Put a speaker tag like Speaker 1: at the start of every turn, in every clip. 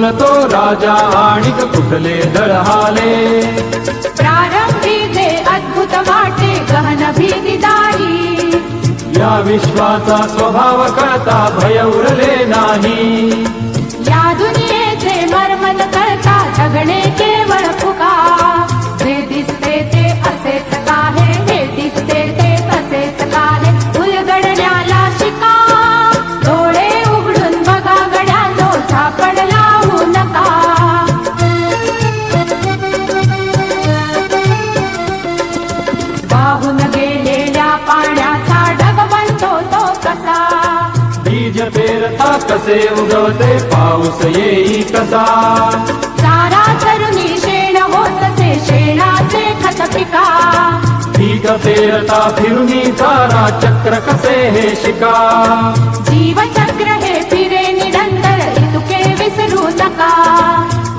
Speaker 1: बोल तो राजा आणिक कुठले दळहाले.
Speaker 2: प्रारंभी जे अद्भुत वाटे गहन भीतीदारी,
Speaker 1: या विश्वाचा स्वभाव कळता भय उरले नाही.
Speaker 2: या दुनियेचे मर्मन कळता जगणे केवळ फुका. जे दिसते ते असेच काहे, हे दिसते ते तसेच काहे, उलगडण्याला शिका. डोळे उघडून बघा गड्यांनो, झापड लावू नका. वाहून गेलेल्या पाण्याचा ढग बनतो तो कसा.
Speaker 1: बीज पेरता कसे उगवते पाऊस येई कसा.
Speaker 2: चारा चरुनी शेण होतसे शेणाचे खत पिका.
Speaker 1: पीक पेरता फिरुनी चारा चक्र कसे हे शिका.
Speaker 2: जीवचक्र हे फिरे निरंतर इतके विसरू नका.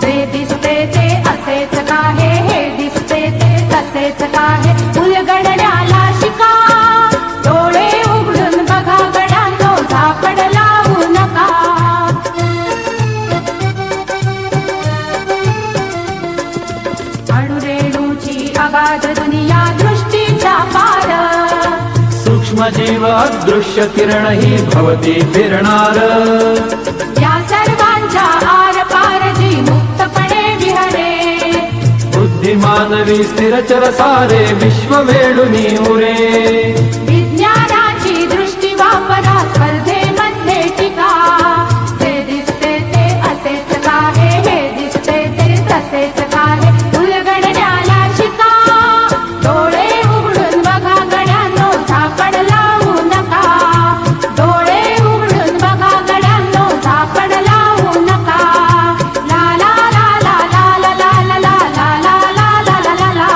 Speaker 2: जे दिसते ते असेच काहे, हे दिसते ते तसेच काहे, उलगडण्याला शिका. डोळे उघडून बघा गड्यांनो, झापड लावू नका. अणुरेणूची अगाध दुनिया दृष्टीच्या पार.
Speaker 1: सूक्ष्म जीव अदृश्य किरण ही भवती फिरणार.
Speaker 2: या सर्वांच्या आर पार जी मुक्तपणे विहरे.
Speaker 1: बुद्धिमानवी स्थिरचर सारे विश्व वेडुनी उरे.
Speaker 2: विज्ञानाची दृष्टी वापरा स्पर्धेमध्ये टिका. जे दिसते ते असेच काहे, हे दिसते ते तसेच काहे, उलगडण्याला शिका. डोळे उघडून बघा गड्यांनो, झापड लावू नका. डोळे उघडून बघा गड्यांनो, झापड लावू नका. ला ला ला ला ला ला ला ला ला ला ला ला ला ला ला.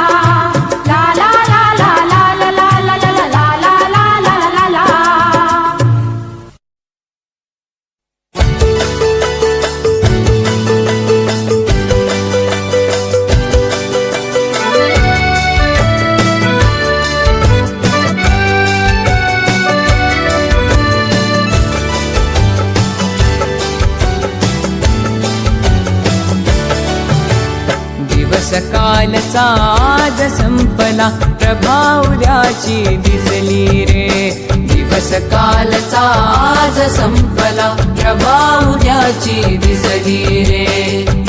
Speaker 2: ला ला ला ला ला ला ला ला ला ला ला ला ला ला ला.
Speaker 3: दिवस कालचा आज संपला, प्रभा उद्याची दिसली रे. दिवस कालचा आज संपला, प्रभा उद्याची दिसली रे.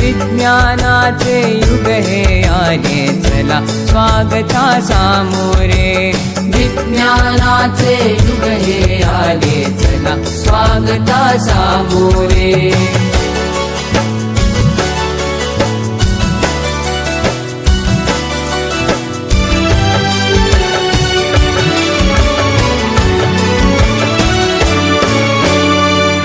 Speaker 3: विज्ञानाचे युग हे आले चला, स्वागता सामोरे. विज्ञानाचे युग हे आले चला, स्वागता सामोरे.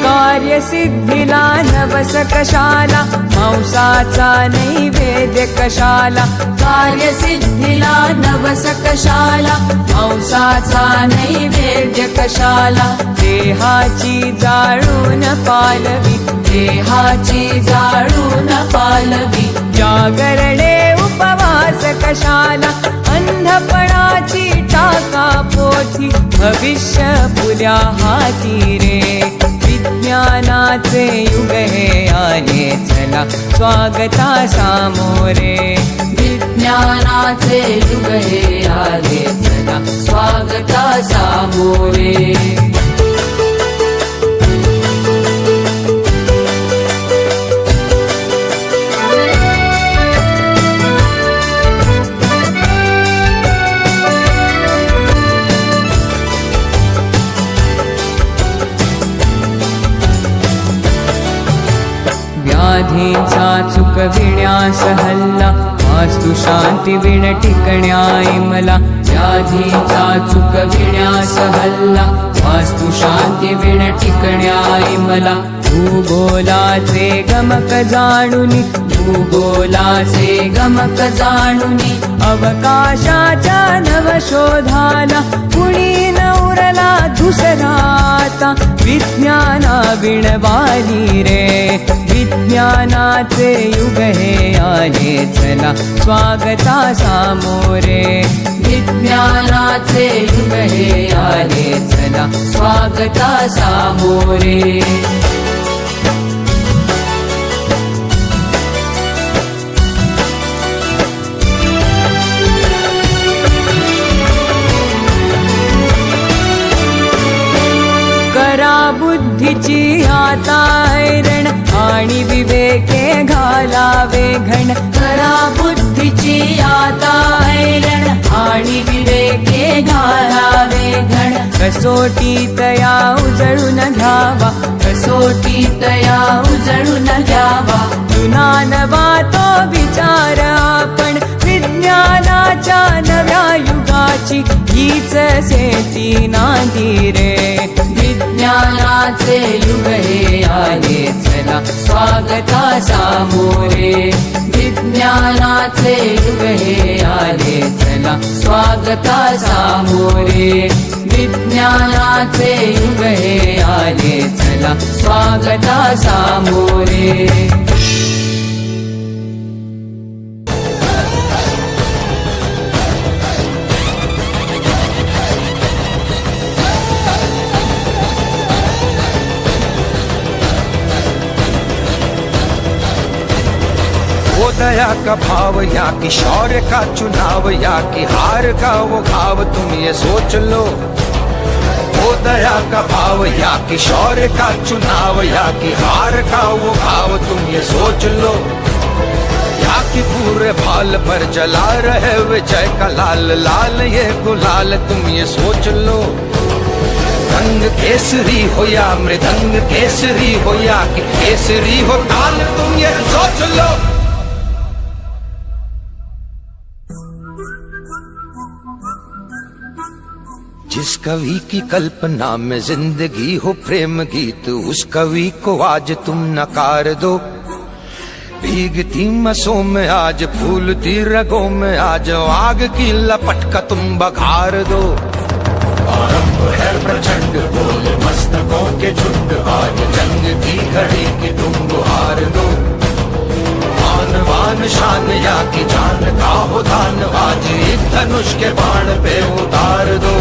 Speaker 3: कार्यसिद्धीला नवस कशाला, मांसाचा नैवेद्य कशाला. कार्यसिद्धीला नवस कशाला, मांसाचा नैवेद्य कशाला. देहाची जाळून पालवी, देहाची जाळून पालवी. जागरणे उपवास कशाला, अंधपणाची टाका पोथी. भविष्य पुऱ्या हाती रे. विज्ञानाचे युग हे आले चला, स्वागता सामोरे. विज्ञानाचे युग हे आले चला, स्वागता सामोरे. व्याधीचा चुकविण्यास हल्ला, वास्तु शांती विण टिकण्याय मला. व्याधीचा चुकविण्यास हल्ला, वास्तु शांती विण टिकण्याय मला. भूगोलाचे गमक जाणुनी, भूगोलाचे गमक जाणुनी. अवकाशाच्या नवशोधाला, कुणी न उरला दुसरा आता. विज्ञाना विणवाली रे. विज्ञानाचे युग हे आले चला, स्वागता सामोरे. विज्ञानाचे युग हे आले चला, स्वागता सामोरे. बुद्धीची आता ऐरण आणि विवेके घालावे घण करा बुद्धीची आता ऐरण आणि विवेके घालावे घण कसोटी तया उजळून घ्यावा कसोटी तया उजळून घ्यावा जुना नवा तो विचार आपण विज्ञानाच्या नव्या युगाची हीच सेती नांदी रे विज्ञानाचे युग हे आले चला स्वागता सामोरे विज्ञानाचे युग हे आले चला स्वागता सामोरे विज्ञानाचे युग हे आले चला स्वागता सामोरे
Speaker 4: वो दया का भाव या कि शौर्य का चुनाव या कि हार का वो भाव तुम ये सोच लो वो दया का भाव या कि शौर्य का चुनाव या कि हार का वो भाव तुम ये सोच लो या कि पूरे भाल पर जला रहे विजय का लाल लाल ये गुलाल तुम ये सोच लो रंग केसरी हो या मृदंग केसरी हो या कि केसरी हो ताल तुम ये सोच लो जिस कवि की कल्पना में जिंदगी हो प्रेम गीत उस कवि को आज तुम नकार दो भीगती मसों में आज फूलती रगों में आज आग की लपट का तुम बघार दो
Speaker 1: आरंभ है प्रचंड बोल मस्तकों के झुंड आज जंग की घड़ी की तुम गुहार दो
Speaker 4: आन बान शान या की जान का हो दान आज एक धनुष के बाण पे उतार दो